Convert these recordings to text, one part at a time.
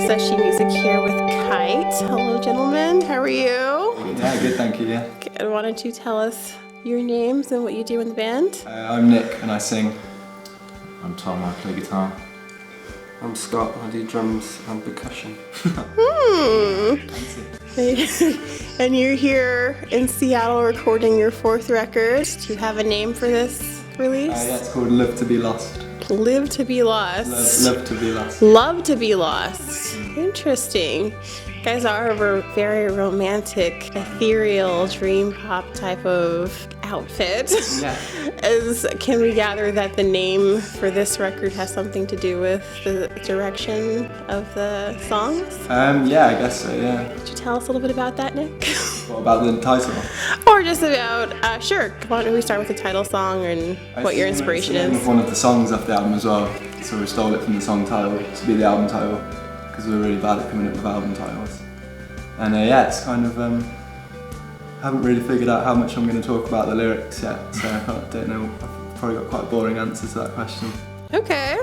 SSG Music here with Kyte. Hello, gentlemen. How are you? Yeah, good, thank you, yeah. Good. Why don't you tell us your names and what you do in the band? I'm Nick and I sing. I'm Tom, I play guitar. I'm Scott, I do drums and percussion. And you're here in Seattle recording your 4th record. Do you have a name for this release? Yeah, it's called Live to be Lost. Live to be lost. Love to be lost. Love to be lost. Interesting. You guys are a very romantic, ethereal, dream pop type of outfit. Yeah. Can we gather that the name for this record has something to do with the direction of the songs? Yeah, I guess so, yeah. Could you tell us a little bit about that, Nick? What about the title? Or just about, sure. Why don't we start with the title song and what your inspiration It's the name is? of one of the songs off the album as well, so we stole it from the song title to be the album title, because we were really bad at coming up with album titles. And yeah, it's kind of, haven't really figured out how much I'm going to talk about the lyrics yet, so I don't know, I've probably got quite a boring answer to that question. Okay.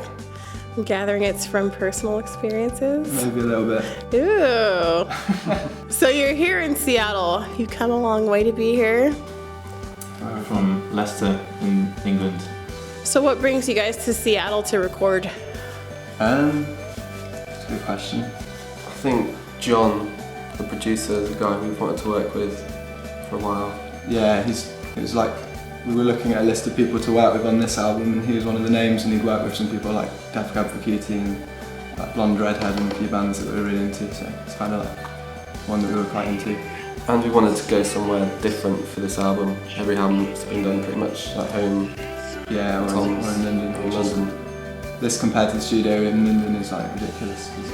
I'm gathering it's from personal experiences. Maybe a little bit. Ooh. So you're here in Seattle. You've come a long way to be here. I'm from Leicester in England. So what brings you guys to Seattle to record? That's a good question. I think John, the producer, is a guy we've wanted to work with for a while. Yeah, it was like, we were looking at a list of people to work with on this album and he was one of the names, and he'd worked with some people like Def Cab for Cutie and like Blonde Redhead and a few bands that we were really into, so it's kind of like one that we were quite into. And we wanted to go somewhere different for this album. Every album's been done pretty much at home. Yeah, or Tom's in London. in London. This compared to the studio in London is like ridiculous, 'cause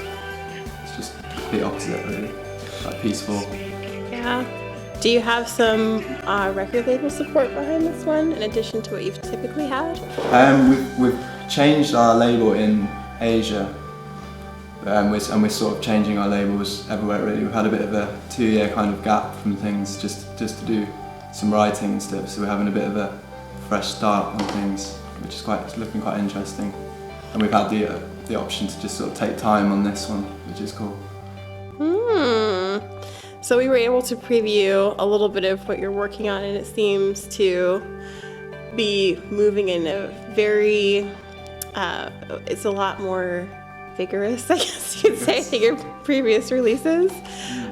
it's just the opposite really, like peaceful. Yeah. Do you have some record label support behind this one, in addition to what you've typically had? We've changed our label in Asia, and we're sort of changing our labels everywhere really. We've had a bit of a 2-year kind of gap from things just to do some writing and stuff, so we're having a bit of a fresh start on things, which is looking quite interesting. And we've had the option to just sort of take time on this one, which is cool. So we were able to preview a little bit of what you're working on, and it seems to be moving in a very, it's a lot more vigorous, I guess you could say, than your previous releases.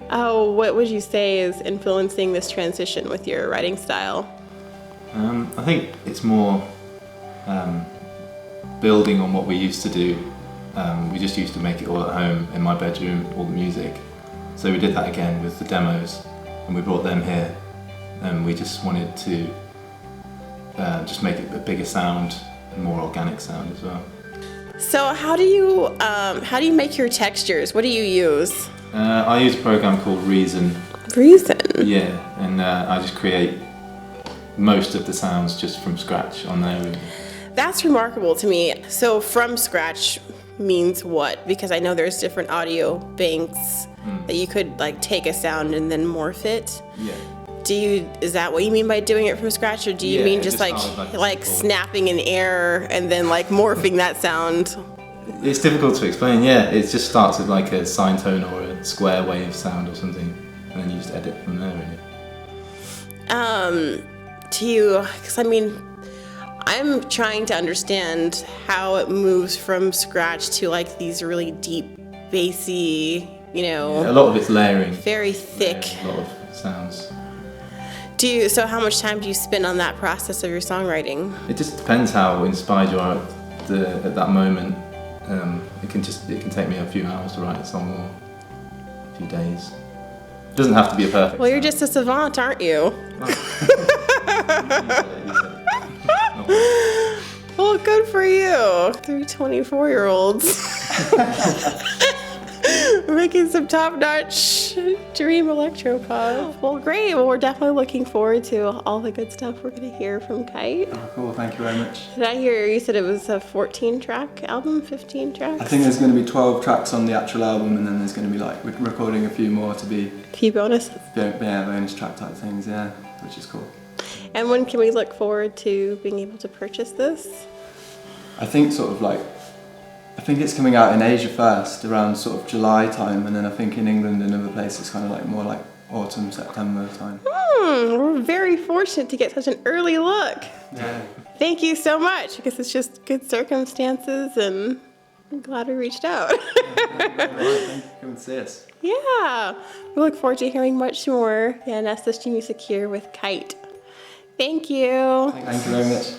What would you say is influencing this transition with your writing style? I think it's more building on what we used to do. We just used to make it all at home in my bedroom, all the music. So we did that again with the demos, and we brought them here, and we just wanted to just make it a bigger sound, a more organic sound as well. So how do you make your textures? What do you use? I use a program called Reason. Reason? Yeah, and I just create most of the sounds just from scratch on there really. That's remarkable to me. So from scratch means what? Because I know there's different audio banks that you could like take a sound and then morph it. Yeah. Is that what you mean by doing it from scratch, or do you mean just like simple. snapping an air and then like morphing that sound? It's difficult to explain, yeah. It just starts with like a sine tone or a square wave sound or something, and then you just edit from there really. Because I mean, I'm trying to understand how it moves from scratch to like these really deep, bassy, A lot of it's layering. very thick. A lot of sounds. So how much time do you spend on that process of your songwriting? It just depends how inspired you are at that moment. It can take me a few hours to write a song or a few days. It doesn't have to be a perfect Well, you're sound. just a savant, aren't you? Well, good for you. 3 24-year-olds. Making some top-notch dream electropop. Well, great. Well, we're definitely looking forward to all the good stuff we're going to hear from Kyte. Oh, cool, thank you very much. Did I hear you said it was a 14-track album, 15 tracks? I think there's going to be 12 tracks on the actual album, and then there's going to be like, we're recording a few more to be few bonuses. bonus track type things, yeah, which is cool. And when can we look forward to being able to purchase this? I think sort of like I think it's coming out in Asia first, around sort of July time, and then I think in England and other places kind of like more like autumn, September time. We're very fortunate to get such an early look. Yeah. Thank you so much, because it's just good circumstances, and I'm glad we reached out. Thank you. Come and see us. Yeah, we look forward to hearing much more in SSG Music here with Kyte. Thank you. Thank you very much.